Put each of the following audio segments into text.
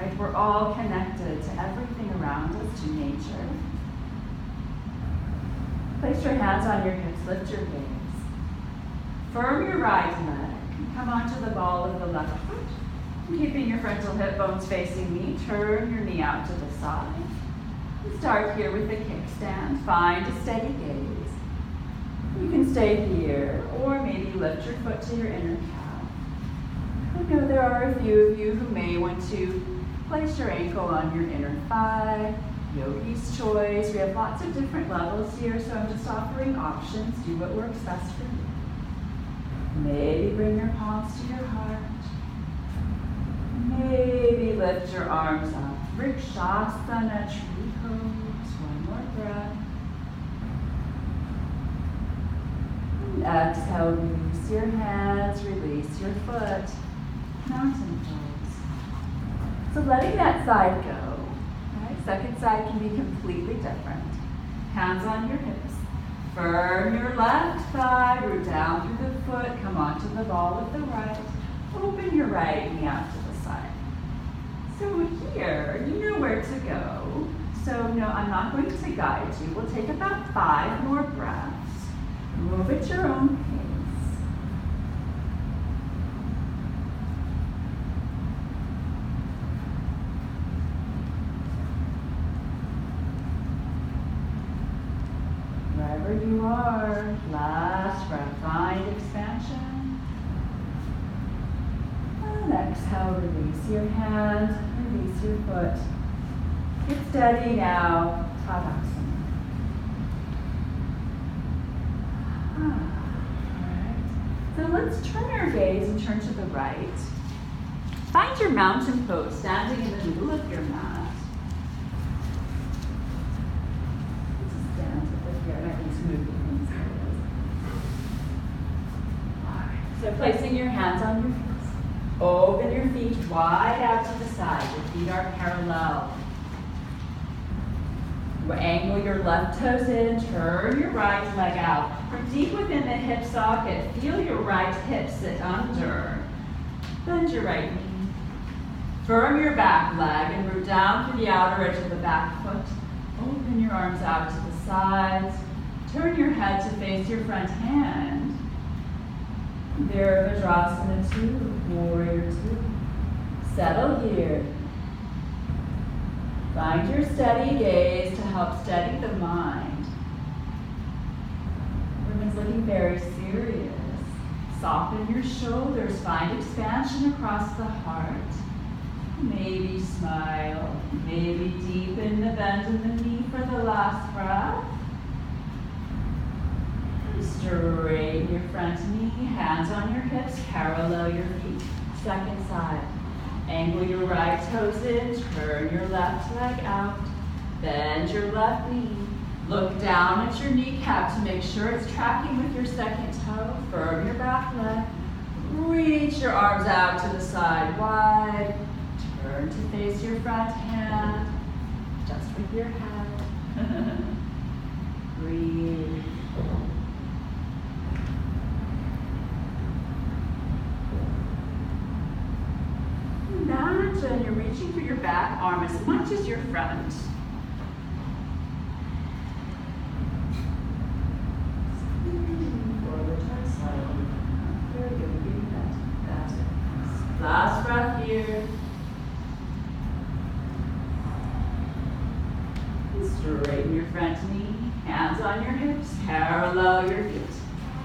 life. We're all connected to everything around us, to nature. Place your hands on your hips, lift your gaze. Firm your right leg. Come onto the ball of the left foot. Keeping your frontal hip bones facing me, turn your knee out to the side. Start here with the kickstand. Find a steady gaze. You can stay here, or maybe lift your foot to your inner calf. I know there are a few of you who may want to place your ankle on your inner thigh. Yogi's choice. We have lots of different levels here, so I'm just offering options. Do what works best for you. Maybe bring your palms to your heart. Maybe lift your arms up. Vrikshasana, tree pose. One more breath. And exhale, release your hands, release your foot. Mountain pose. So letting that side go. Right? Second side can be completely different. Hands on your hips. Firm your left thigh, root down through the foot, come onto the ball of the right. Open your right knee out to the side. So here, you know where to go. So no, I'm not going to guide you. We'll take about 5 more breaths. Move at your own pace. Wherever you are, last breath, find expansion. And exhale, release your hand, release your foot. Get steady now, Tadasana. Alright, so let's turn our gaze and turn to the right. Find your mountain pose, standing in the middle of your mat. Just stand over here, and I can smooth things. Alright, so placing your hands on your hips. Open your feet wide out to the side. Your feet are parallel. Angle your left toes in, turn your right leg out. From deep within the hip socket, feel your right hip sit under. Bend your right knee. Firm your back leg and root down through the outer edge of the back foot. Open your arms out to the sides. Turn your head to face your front hand. Virabhadrasana 2, Warrior 2. Settle here. Find your steady gaze to help steady the mind. Everyone's looking very serious. Soften your shoulders. Find expansion across the heart. Maybe smile. Maybe deepen the bend in the knee for the last breath. Straighten your front knee. Hands on your hips. Parallel your feet. Second side. Angle your right toes in, turn your left leg out, bend your left knee. Look down at your kneecap to make sure it's tracking with your second toe. Firm your back leg. Reach your arms out to the side wide. Turn to face your front hand, just with your head. Breathe. Imagine you're reaching for your back arm as much as your front. Forward, turn slightly. Very good, getting that. That's it. Last breath here. Straighten your front knee. Hands on your hips. Parallel your feet.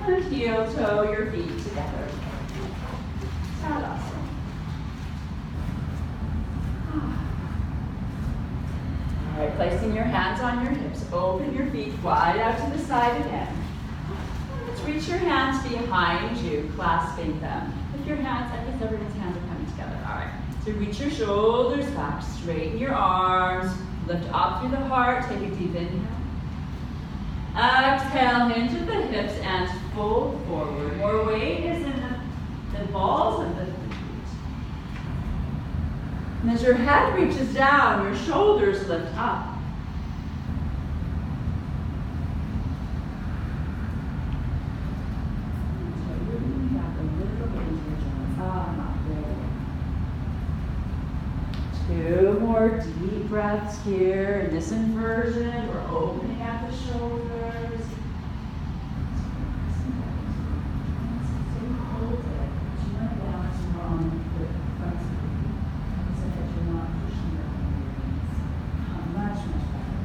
And heel toe your feet together. Tadasana. All right, placing your hands on your hips. Open your feet wide out to the side again. Let's reach your hands behind you, clasping them. With your hands, I guess everyone's hands are coming together. All right, so reach your shoulders back, straighten your arms, lift up through the heart, take a deep inhale. Exhale, hinge at the hips and fold forward. More weight is in the balls of the feet. And as your head reaches down, your shoulders lift up. 2 more deep breaths here. In this inversion, we're opening at the shoulders. Stay hold it. Do not balance wrong with the front of the feet. So that you're not pushing your knees. Much, much better.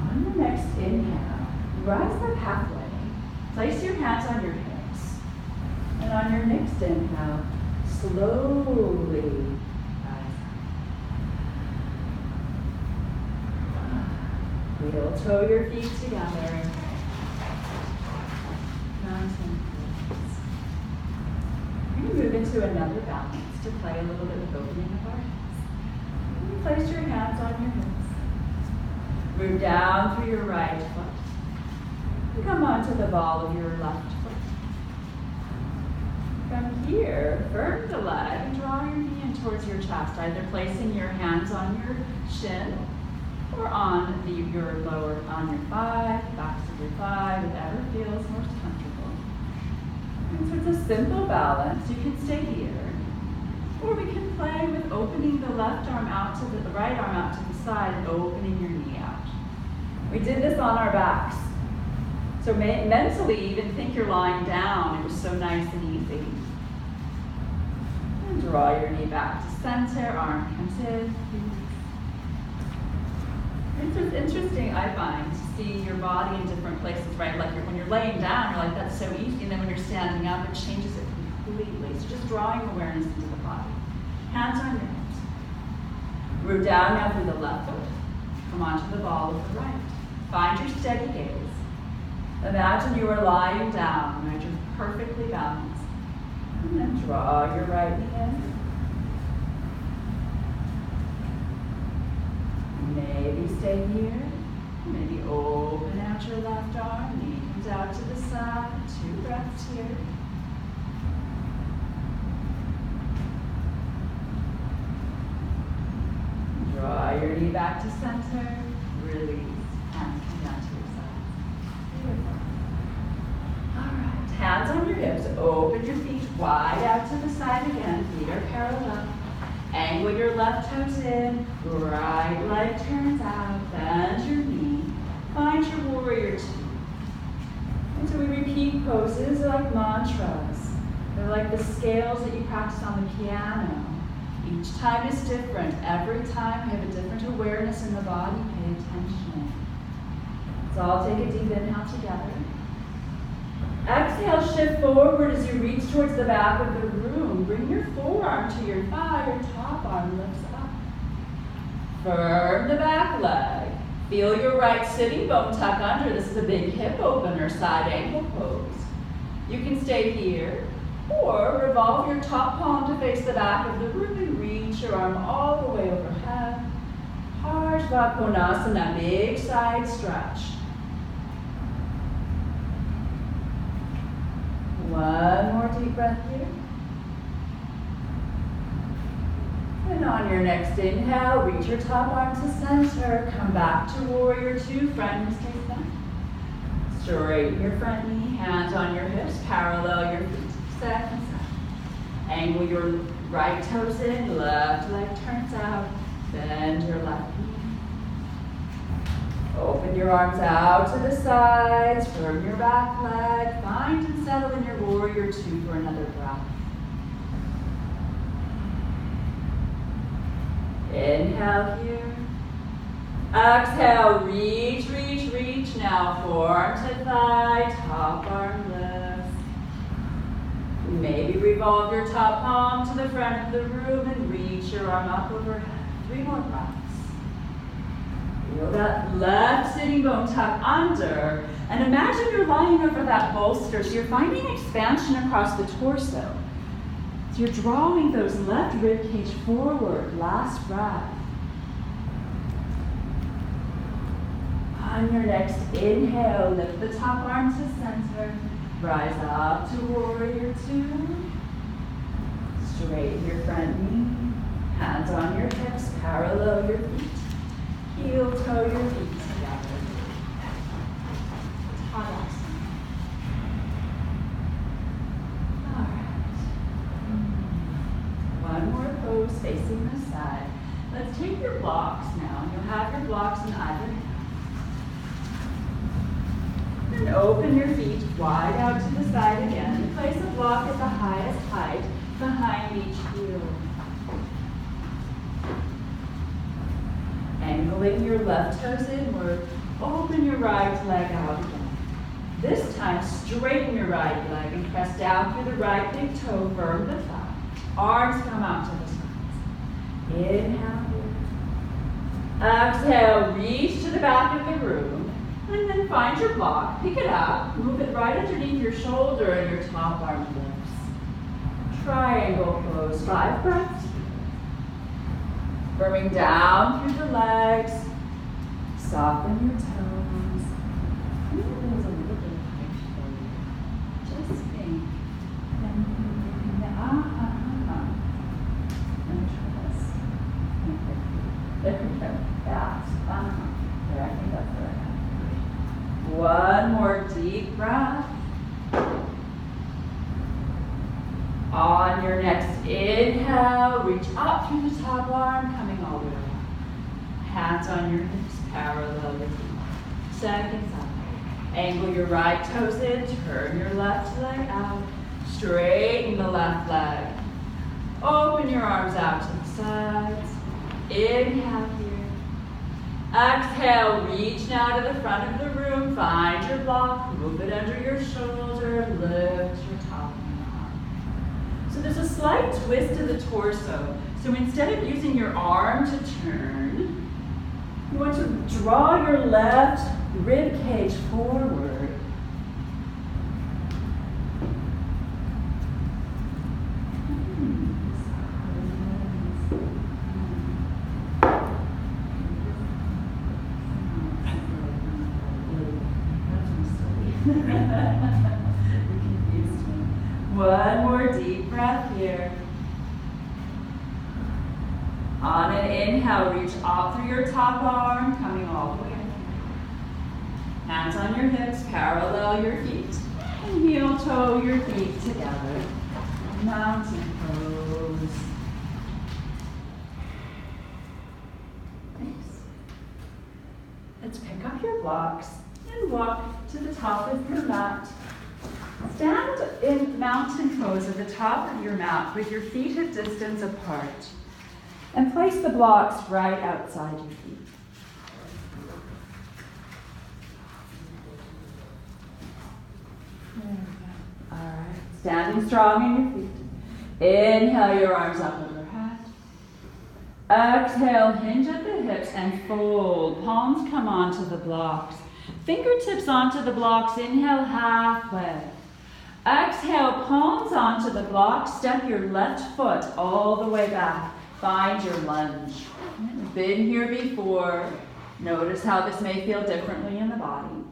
On the next inhale, rise the pathway. Place your hands on your hips. And on your next inhale, slowly rise up. Wheel toe your feet together. Mountain pose. We're going to move into another balance to play a little bit of opening of our hips. Place your hands on your hips. Move down through your right foot. Come onto the ball of your left foot. From here, firm the leg and draw your knee in towards your chest, either placing your hands on your shin or on your thigh, backs of your thigh, whatever feels most comfortable. And so it's a simple balance. You can stay here, or we can play with opening the left arm out to the right arm out to the side and opening your knee out. We did this on our backs. So mentally, even think you're lying down. It was so nice and easy. And draw your knee back to center, arm comes in. It's just interesting, I find, to see your body in different places, right? Like when you're laying down, you're like, that's so easy. And then when you're standing up, it changes it completely. So just drawing awareness into the body. Hands on your hips. Move down now through the left foot. Come onto the ball of the right. Find your steady gaze. Imagine you are lying down, right? You're perfectly balanced. And then draw your right knee in. Maybe stay here. Maybe open out your left arm. Knee comes out to the side. 2 breaths here. Draw your knee back to center. Release. Hands come down to your side. Beautiful. All right. Hands on your hips. Open your feet wide out to the side again. Feet are parallel. Angle your left toes in. Right leg turns out. Bend your knee. Find your warrior 2. And so we repeat poses like mantras. They're like the scales that you practice on the piano. Each time is different. Every time we have a different awareness in the body. Pay attention. So I'll take a deep inhale together. Exhale, shift forward as you reach towards the back of the room. Bring your forearm to your thigh. Your top arm lifts up. Firm the back leg. Feel your right sitting bone tuck under. This is a big hip opener, side ankle pose. You can stay here, or revolve your top palm to face the back of the room and reach your arm all the way overhead. Parsva Konasana, big side stretch. One more deep breath here. And on your next inhale, reach your top arm to center. Come back to warrior 2, front knee stays back. Straighten your front knee, hands on your hips, parallel your feet. Second side. Angle your right toes in, left leg turns out. Bend your left knee. Open your arms out to the sides, firm your back leg, find and settle in your warrior 2 for another breath. Inhale here. Exhale, reach, reach, reach. Now forearm to thigh, top arm lifts. Maybe revolve your top palm to the front of the room and reach your arm up overhead. 3 more breaths. Feel that left sitting bone tuck under. And imagine you're lying over that bolster. So you're finding expansion across the torso. So you're drawing those left rib cage forward. Last breath. On your next inhale, lift the top arm to center. Rise up to warrior 2. Straighten your front knee. Hands on your hips, parallel your feet. Heel toe your feet together. Tadasana. All right. toes facing the side. Let's take your blocks now. You'll have your blocks in either hand. And open your feet wide out to the side again. Place a block at the highest height behind each heel. Angling your left toes inward. Open your right leg out again. This time, straighten your right leg and press down through the right big toe, firm the thigh. Arms come out to the sides. Inhale. Exhale, reach to the back of the room. And then find your block, pick it up, move it right underneath your shoulder and your top arm lifts. Triangle pose, 5 breaths. Firming down through the legs. Soften your toes. Maybe there's a little bit of height for you. Just think. There we go. That's there, I think that's the right hand. One more deep breath. On your next inhale, reach up through the top arm, coming all the way up. Hands on your hips, parallel your feet. Second side. Angle your right toes in, turn your left leg out. Straighten the left leg. Open your arms out to the sides. Inhale here. Exhale, reach now to the front of the room. Find your block, move it under your shoulder, lift your top arm. So there's a slight twist to the torso. So instead of using your arm to turn, you want to draw your left rib cage forward. One more deep breath here. On an inhale, reach up through your top arm, coming all the way up. Hands on your hips, parallel your feet. And heel toe your feet together. Mountain pose. Thanks. Let's pick up your blocks and walk to the top of your mat. Stand in mountain pose at the top of your mat with your feet a distance apart. And place the blocks right outside your feet. There we go. All right. Standing strong in your feet. Inhale your arms up overhead. Exhale, hinge at the hips and fold. Palms come onto the blocks. Fingertips onto the blocks. Inhale halfway. Exhale, palms onto the blocks. Step your left foot all the way back. Find your lunge. Been here before. Notice how this may feel differently in the body.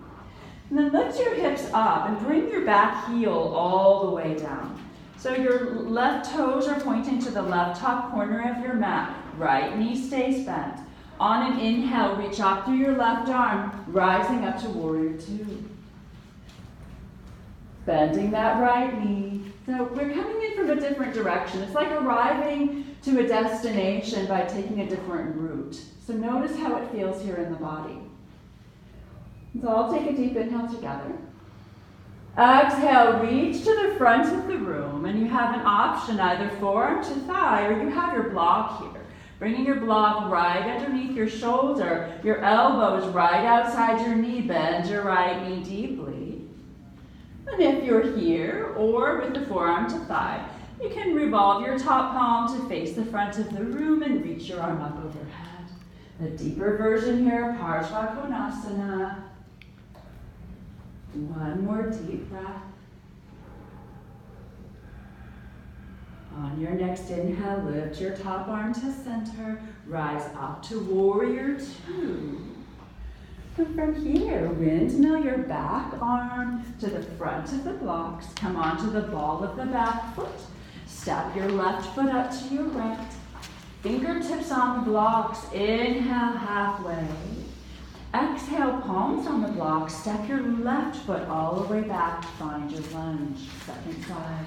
And then lift your hips up and bring your back heel all the way down. So your left toes are pointing to the left top corner of your mat. Right knee stays bent. On an inhale, reach up through your left arm, rising up to warrior two. Bending that right knee. So we're coming in from a different direction. It's like arriving to a destination by taking a different route. So notice how it feels here in the body. So I'll take a deep inhale together. Exhale, reach to the front of the room, and you have an option, either forearm to thigh, or you have your block here. Bringing your block right underneath your shoulder, your elbows right outside your knee, bend your right knee deeply. And if you're here, or with the forearm to thigh, you can revolve your top palm to face the front of the room and reach your arm up overhead. A deeper version here, Parsva Konasana. One more deep breath. On your next inhale, lift your top arm to center, rise up to warrior two. And from here, windmill your back arm to the front of the blocks, come onto the ball of the back foot, step your left foot up to your right, fingertips on the blocks, inhale halfway. Exhale, palms on the block, step your left foot all the way back, find your lunge, second side.